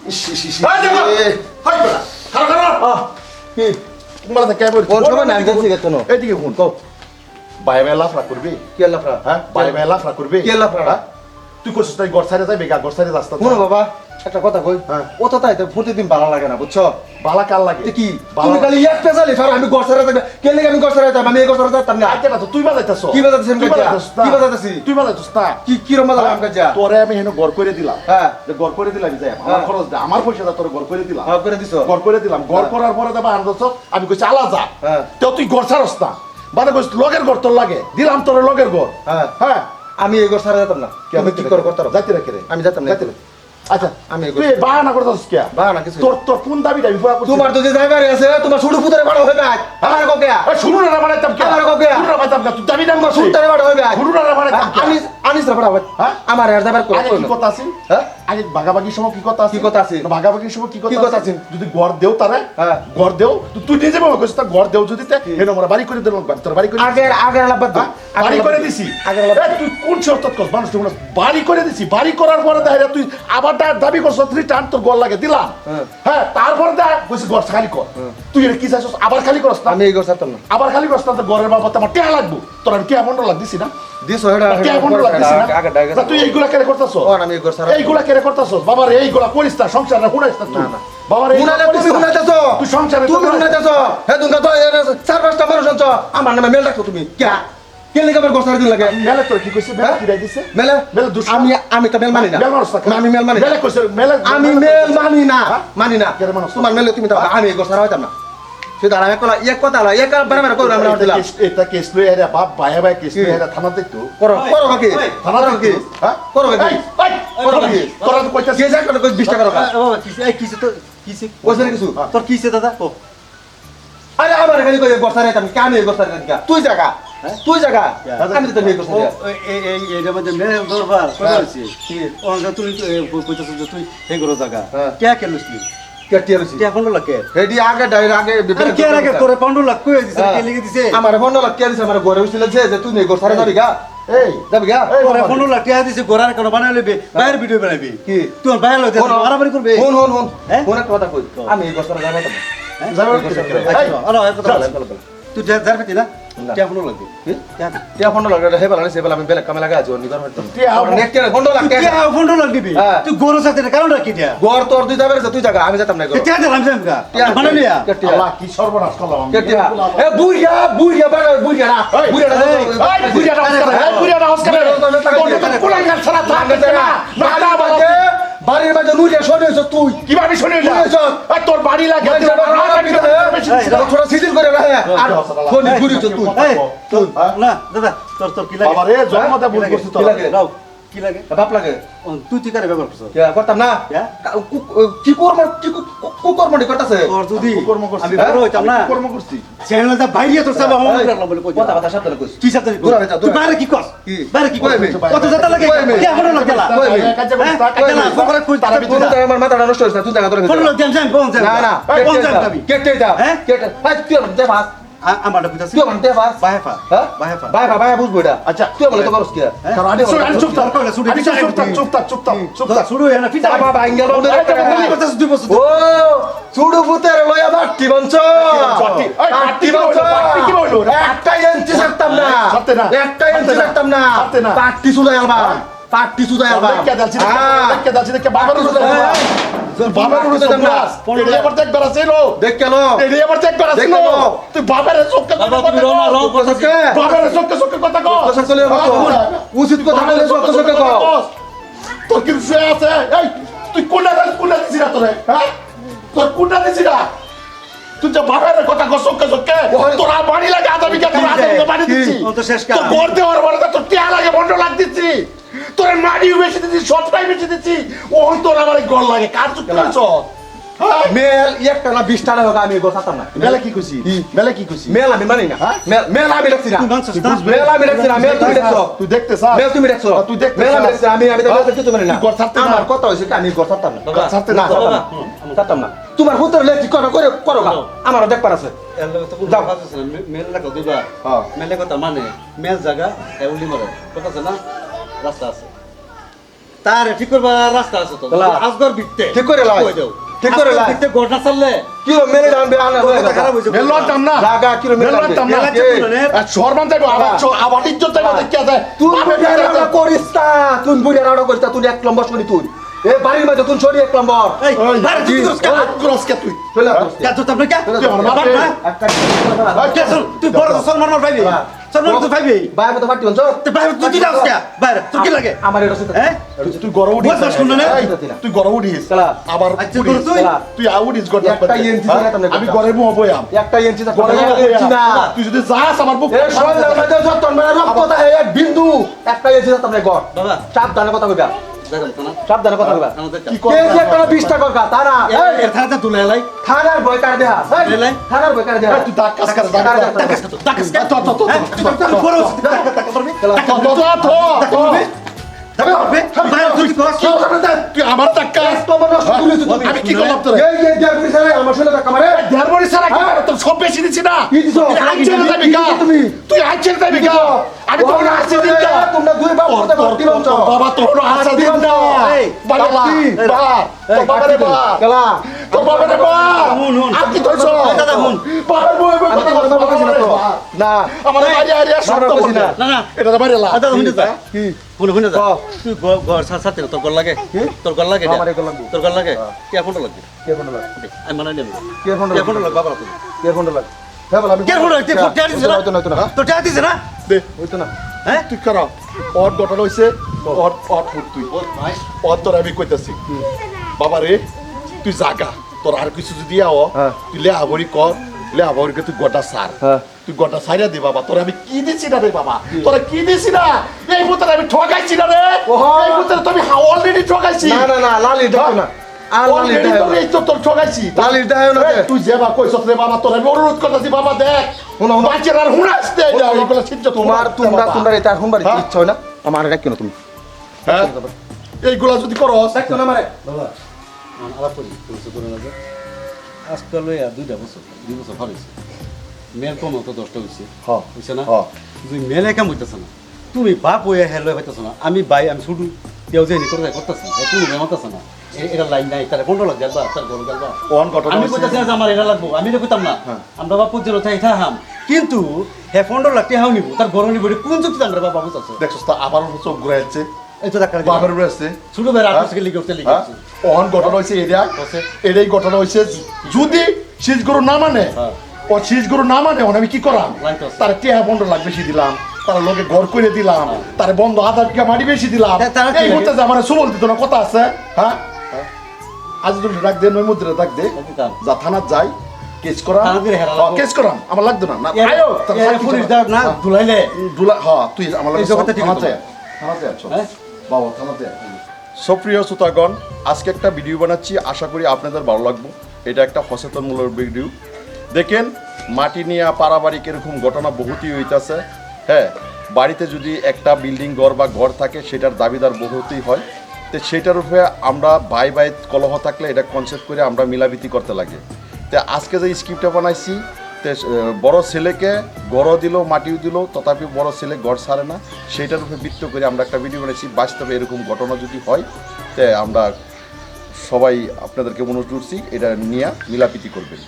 ইস ইস ইস high দেখো high বড়া খারাপ খারাপ কি তোমার কে বল কোন সময় নাম যাচ্ছে কেন এইদিকে ফোন কও ভাই ভাই লাফরা করবি কি লাফরা হ্যাঁ ভাই ভাই লাফরা করবি কি লাফরা তুই কইছিস তাই ঘর ছাড়ে যাবি গা ঘর ছাড়ে রাস্তা শুনো বাবা একটা কথা কই হ্যাঁ। ও তো তাই তো প্রতিদিন ভালো লাগে না বুঝছো বালা কাল লাগে কি তুমি খালি এক পেছালি স্যার আমি গছরে থাকবে কে লাগে আমি গছরে থাকব আমি এই গছরে থাকতাম না আইতে না তো তুই বাজাইতাছ কি বাজাইতাছ কি বাজাইতাছি তুই বাজাইতাছ না কি রকম বাজাইলাম আমাকে যা তোরে আমি হেন ঘর করে দিলাম হ্যাঁ যে ঘর করে দিলাম যাই আমার খরচ দে আমার পয়সা দা তোরে ঘর করে দিলাম হ্যাঁ করে দিছো ঘর করে দিলাম ঘর করার পরে দেবা আনদছ আমি কইছি আলা যা হ্যাঁ তো তুই ঘর ছাড়স না মানে কইছ লগের ঘর তোর লাগে দিলাম তোর লগের ঘর হ্যাঁ হ্যাঁ আমি এই গছরে যেতাম না আমি কি করে করতাম যাইতে রাখে রে আমি যেতাম না যাইতে রে আচ্ছা আমি তুই বাহানা করতাস কি বাহানা কিছু তোর তোর কোন দাবিটা আমি পুরা করছি তোমার তো যে ড্রাইভার আছে তোমার শুরু ফুটারে বড় হবে আমার কোকে এই শুরু না বানাইতাম কি আমার কোকে শুরু না বানাইতাম তুই দাবি নাম করছিস ফুটারে বড় হবে শুরু না বানাইতাম আমি আনিস না বড় হবে হ্যাঁ আমার আর ড্রাইভার আগে কি কথা আছে হ্যাঁ আগে ভাগাভাগি সময় কি কথা আছে কি কথা আছে? ভাগাভাগির সময় কি কি কথা কথা আছে আছে? যদি ঘর দেও তারে হ্যাঁ। ঘর দেও তুই নিজে বাবা কইছিস তা ঘর দেও যদি তে এনে আমরা বাড়ি করে দেব তোর বাড়ি করে আগে আগে লাবাদ হ্যাঁ? বাড়ি করে দিছি আগে এই তুই কোন শর্ত কস মানুষ তোমরা বাড়ি করে দিছি বাড়ি করার পরে দেখা তুই আবার দাবি করছ রিটার্ন তোর ঘর লাগে দিলাম হ্যাঁ। হ্যাঁ তারপর দেখ কইছিস ঘর খালি কর তুই এটা কি চাইছস আবার খালি করস না আমি এই গছ ছাড়তাম না আবার খালি করস না তো ঘরের বাবা আমার টিয়া লাগবো তোর আমি টিয়া বন্ধ লাগ দিছি না দিছো এটা টিয়া বন্ধ লাগ দিছি না আগে ডাইগে তা তুই এইগুলা কেন করতাছস ও আমি এই গছ ছাড়া এইগুলা কেন করতাছস বাবা রে এইগুলা করিস না সংসারে হুড়াইস না তুই না। বাবা রে উনালে তুমি উনাইতেছো তুই সংসারে তুমি উনাইতেছো হে তুমি তো চার পাঁচটা মানুষ আনছো আমার নামে মেল রাখছো তুমি কে কে লাগে আমার গছ ছাড়া দিন লাগে মেলে তোর কি কইছে মেলে হ্যাঁ? কি রাই দিছে মেলে মেলে দুষ্ট আমি তো মেল মানি না মেল মানুষ না আমি মেল মানি না মেলে কইছে মেলে আমি মেল মানি না হ্যাঁ? মানি না কেন মানুষ? তোমার মেলে তুমি তো আমি এই গছ ছাড়া হইতাম না সেটা আর এক কথা হলো এক বারে কইরা আমরা দিলাম এটা কেস লই আরে বাপ ভাই ভাই কেস লই আরে থানা দেখতো করো করো কি থানা করো কি হ্যাঁ করো কি করো কি তোরা তো কইতাছিস কে যা করে 20 টাকা রাখা বাবা কিসে তো কিসে কইছে কিছু তোর কিসে দাদা ও আরে আমার খালি কই গছ ছাড়া হইতাম কেন এই গছ ছাড়া দিকা তুই জায়গা তুই জায়গা আমি তো এই গছ ছাড়া এই এটা মধ্যে মেরে দরবার কই হইছে কি ও তুই কইতাছ যে তুই এই করো জায়গা হ্যাঁ। কে কে লুসলি কেটিয়া রইছি কে ফোন লাগে রেডি আগে ডাইর আগে আরে কে লাগে তোরে 15 লাখ কই দিছে কে লিখে দিছে আমার ফোন লাগ কে দিছে আমার ঘরে হইছিল যে তুই এই গছ ছাড়া যাবি গা এই যাবি গা তোরে 15 লাখ টাকা দিছে গোরার কোন বানাই লইবে বাইরের ভিডিও বানাবি কি তোর বাইরে লইতে মারামারি করবে হন হন হন হ্যাঁ? কোন একটা কথা কই আমি এই গছ ছাড়া যাবো না যাবে এই আরে আর কথা বল তুই যারবি না না। কে ফোন লাগবে কি টিয়া ফোন লাগ হে বলা সে বলা আমি বেলে কামে লাগা আছি অন্য কারণ হইতাম টিয়া নেট কে ফোন লাগ কে ফোন লাগ দিবি হ্যাঁ। তুই গোরো সাথে কারণ রাখি দিয়া ঘর তোর তুই যাবে তুই জায়গা আমি যেতাম না গো কে দিলাম জামগা মানে লিয়া কেটিয়া আল্লাহ কি সর্বনাশ করলাম আমি কেটিয়া এ বুইয়া বুইয়া বাড়া বুইয়া না বুইয়া না এই বুড়িয়াটা অস্কার এই বুড়িয়াটা অস্কার কোলাঙ্গার ছাড়া থাকে না নালা বাজে বাড়ির মাঝে নুরিয়া শোনেছ তুই কিভাবে শুনে যা শুনেছ? এই তোর বাড়ি লাগে ছোট সিজিল করে রাখে আর ফোন ঘুরি তুই না দাদা তোর কি লাগে বাবা রে জন্মতে ভুল করছিস তো কি লাগে? রাও কি লাগে বাপ লাগে তুই তুই কারে ব্যবহার করছিস কে করতাম না হ্যাঁ? কি করব কি কর্মটি করতেছে তোর যদি কর্ম করছিস আমি বড় হইতাম না কর্ম করছিস চ্যানেলটা বাইরে তোর সব হোম করলাম বলে কই কথা কথা সাবধানে কইস কি সাথে দূর হয়ে যা, দূর তুই হয়ে যা। বাইরে কি কস কি? বাইরে কি কস কই বে? কত জাতা লাগে কই বে? কে ফোন লাগে লা কই বে? কাজলা কই তারা কোন জায়গায় আমার মাথাটা নষ্ট হইছে তুই জায়গা ধরে ফোন লাগে জাম কোন জাম না না কোন জাম যাবি কেটে দাও হ্যাঁ? কেটে ভাই তুই আমার দেবাস আমারটা কইতাছিস তুই আমার দেবাস বাহেফা হ্যাঁ বাহেফা ভাই ভাই বুঝবো এটা আচ্ছা তুই বলে তো করস কি কারণ আমি চুপ থাক চুপ থাক শুরু হই না ফিটা বাবা ভাঙ্গা বন্ধ কইতাছিস দুই বছর ও চুড়ু ফুতের লয়া বাটি বঞ্চ বাটি বঞ্চ। বাটি কি বললো? একটা ইঞ্চি ছাড়তাম না ছাড়তে না। একটা ইঞ্চি ছাড়তাম না ছাড়তে না। পাটি চুলাই আলবা পাটি চুলাই আলবা দেখকে যাচ্ছি দেখকে যাচ্ছি দেখকে বাবার উঠে বাবার উঠে দেব না। তুই এবার দেখ করা ছিল দেখ কেন তুই এবার দেখ করা ছিল দেখ কেন? তুই বাবার চোখকে বাবা তুমি রও না রও কথা কে বাবার চোখকে কথা কও কথা চলে উচিত কথা বলে সত্য সত্য কও তোর কি সে আছে এই তুই কোনটা দিছিস না তোরে হ্যাঁ তোর কোনটা দিছিস না তুই যে বাবার কথা কও চোখকে তোরা বাড়ি লাগে আদাবি কে তোরা আদাবি বাড়ি দিছিস ও তো শেষ তোর ঘর দেওয়ার পরে তোর টিয়া লাগে বন্ধ লাগ দিচ্ছি তোর মাটিও বেশি দিচ্ছি সবটাই বেশি দিচ্ছি ও তোর আমার ঘর লাগে কার চুক্তি করছ মেল একটা না 20 টাকা হোক আমি গোছাতাম না মেলা কি খুশি মেলা কি খুশি মেল আমি মানি না মেল আমি রাখছি না তুই মানছিস না? মেল আমি রাখছি না মেল তুমি দেখছো তুই দেখতে চাস মেল তুমি দেখছো তুই দেখতে মেল আমি চাস? দেখছি আমি তো কিছু মানি না তুই ঘর ছাড়তে না? আমার কথা হইছে কি আমি ঘর ছাড়তাম না ঘর ছাড়তে না? ছাড়তাম না তোমার হুতর লেখি করো করে করো গা আমারও দেখবার আছে যাও মেল লাগা দিবা হ্যাঁ। মেলে কথা মানে মেল জায়গা এউলি মারে কথা আছে না রাস্তা আছে তার ঠিক করবার রাস্তা আছে তো তালা। আজগর বিকতে ঠিক করে লাই। কই দাও ঠিক করে লাই। বিকতে গোটা চললে কি ও মেরে ডানবে আনা কথা খারাপ হইছে মেল লড়তাম না জাগা কি রে মেরে মেল লড়তাম না শর্মান যাইবো আবার ইজ্জত যাইবো দেখি আছে তুই বুড়িয়ারা করিস না তুই বুড়িয়ারা করিস না তুই এক নম্বর শুনি তুই এ বাড়ির মধ্যে তুই সরি এক নম্বর এই বাইরে তুই ক্রস কে তুই চলে কে তো আপনি কে তুই আমার বাপ রে। কে তুই বড় সলমান মার ভাইবি সলমান তুই ভাইবি বাইরে মতো ফাটি হঞ্চ তুই বাইরে তুই কি দাস কে বাইরে তুই কি লাগে আমার এটা সেটা হ্যাঁ তুই গরম উঠিস বস, বস, শুনলো না? তুই গরম উঠিস চালা। আবার আচ্ছা, উঠিস। তুই? তুই আউটিস গড় একটা ইঞ্চি জায়গা তোমরা আমি করতা। ঘরের মুখ বইয়াম একটা ইঞ্চি তা ঘরের মুখ ইঞ্চি না বইয়াম তুই যদি যাস আমার বুক এ সন্ধ্যার মধ্যে যত মানে রক্ত তা এক বিন্দু একটা ইঞ্চি তা তোমরা গড় বাবা সাবধানে কথা কইবা দেখো তো না সাবধানে কথা কইবা আমাদের কি কে যে একটা 20 টাকা কা তা না এর থানাতে তুলে লাই থানার বই কার দেয়া লাই। থানার বই কার দেয়া তুই দাগ কাজ কর দাগ কাজ কর তাকাস কে তো তুই বড় টাকা করবি বাইরে তুই কস তুই আমার টাকা তোমার নষ্ট করেছ তুমি আমি কি করলাম তোরে এই যে দেড় কোটি সালে আমার ছেলে টাকা মারে দেড়বড়ি সারা কি করে তোর সব বেশি দিছি না কি দিছো? তুই আইছেন যাবি কা কি দিছো তুমি? তুই আইছেন যাবি কা আমি তোর আসি দিন না তোমরা দুই বাপ করতে ভর্তি লঞ্চ বাবা তোর আসি দিন না এই, বাবা বাকি। বা তোর বাবা রে বা গেলা তোর বাবা রে বা হুন, হুন। আর কি তোর এই দাদা, হুন। বাবার বই বই আমি কথা তো কথা বলছি না তো না আমার বাড়ি আরে সব না, তো বলছি না। না না এটা তো বাড়ি লা দাদা শুনে যা কি শুনে শুনে যা ক। তুই ঘর সাথে তোর ঘর লাগে তোর ঘর লাগে আমার ঘর লাগবে। তোর ঘর লাগে কে ফোন লাগে কে ফোন লাগ আমি মানে নেব কে ফোন কে লাগ ফোন লাগে বাবা তুই কে ফোন লাগ হ্যাঁ বল আমি কে ফোন লাগে তুই ফোন টিয়া দিছিস না হইতো না হইতো না তোর টিয়া দিছিস না দে হইতো না হ্যাঁ তুই কর অট ঘটনা হইছে অট অট ফুট তুই অট তোর আমি কইতাছি বাবা রে তুই জাগা তোর আর কিছু যদি আও হ্যাঁ। তুই লে আবরি কর লে আবরিকে তুই গোটা সার হ্যাঁ। তুই গোটা সাইরা দে বাবা তোর আমি কি দিছি না রে বাবা তোরা কি দিছি না এই মুহূর্তে আমি ঠকাইছি না রে ওহো। এই মুহূর্তে তো আমি অলরেডি ঠকাইছি না না না লালি দাও না আর লালি অলরেডি দাও তো এই তো তোর ঠকাইছি লালি দাও না এই, তুই যেবা কইছ রে বাবা তোর আমি অনুরোধ করতেছি বাবা দেখ হুনো, হুনো। বাচ্চারা আর হুনাস দে এইগুলো সিদ্ধ তোমরা এটা এখন বাড়ি হ্যাঁ? ইচ্ছা হয় না আমার রাখিও না তুমি হ্যাঁ এইগুলা যদি করস রাখিও না আমারে বাবা আলাপ করি কিছু করে না যে আজকাল লইয়া 2 বছর ভালো হয়েছে মেয়ের কম তো 10টা হয়েছে হ্যাঁ। হয়েছে না হ্যাঁ। তুই মেলে কাম হইতেছে না তুমি বাপ হয়ে হেলো হইতেছ না আমি ভাই আমি শুধু কেউ যে নি করে করতেছি তুমি মেমাতেছ না এটা লাইন নাই তার 15 লাখ যাবা তার গরু যাবা ওয়ান ঘটনা আমি হইছে। কইতাছি যে আমার এটা লাগবো আমি তো কইতাম না হ্যাঁ। আমরা বাপু যে রথাই থাম কিন্তু হে 15 লাখ টাকা নিব তার গরু নিব কোন যুক্তি আমরা বাবা বুঝাছ দেখছস তা আবার চোখ ঘুরাইছে এই তো টাকা বাপের রয়েছে ছোট ভাই রাত থেকে লিখে উঠতে লিখেছি অহন ঘটনা হয়েছে এরিয়া হচ্ছে? এটাই ঘটনা হয়েছে যদি শীষ গরু না মানে হ্যাঁ। ও শীষ গরু না মানে ওখানে আমি কি করাম লাইট আছে। তার টিয়া 15 লাখ বেশি দিলাম তার লোকে ঘর করে দিলাম তার বন্ধ আধার বিঘা মাটি বেশি দিলাম তারা কি এই লাগে? মুহূর্তে যে আমার সুবল দিত না কথা আছে হ্যাঁ আজ তুমি ডাক দে নই মুদ্রা ডাক দে দিতাম। যা থানাত যাই কেস করা থানাত গেলে হেরা লাগবো। কেস করাম আমার লাগতো না না আয়ো তার সাক্ষী পুলিশ চলো। দাও না ধুলাইলে দুলা হ্যাঁ তুই আমার এই জগতে ঠিক হতো। থানাতে আছো হ্যাঁ? বাবা থানাতে সুপ্রিয় শ্রোতাগণ আজকে একটা ভিডিও বানাচ্ছি আশা করি আপনাদের ভালো লাগবে এটা একটা সচেতনমূলক ভিডিও দেখেন মাটি নিয়ে পারাবারিক এরকম ঘটনা বহুতই হইতাছে হ্যাঁ বাড়িতে যদি একটা বিল্ডিং ঘর বা ঘর থাকে সেটার দাবিদার বহুতই হয় তো সেটার উপরে আমরা ভাই ভাই কলহ থাকলে এটা কনসেপ্ট করে আমরা মিলাবিতি করতে লাগে তো আজকে যে স্ক্রিপ্টটা বানাইছি তে বড় ছেলেকে গড় দিল মাটিও দিল তথাপি বড় ছেলে গড় ছাড়ে না সেইটার উপরে ভিত্তি করে আমরা একটা ভিডিও বানাইছি বাস্তবে এরকম ঘটনা যদি হয় তে আমরা সবাই আপনাদেরকে অনুরোধ করছি এটা নিয়ে মিলাপিতি করবেন।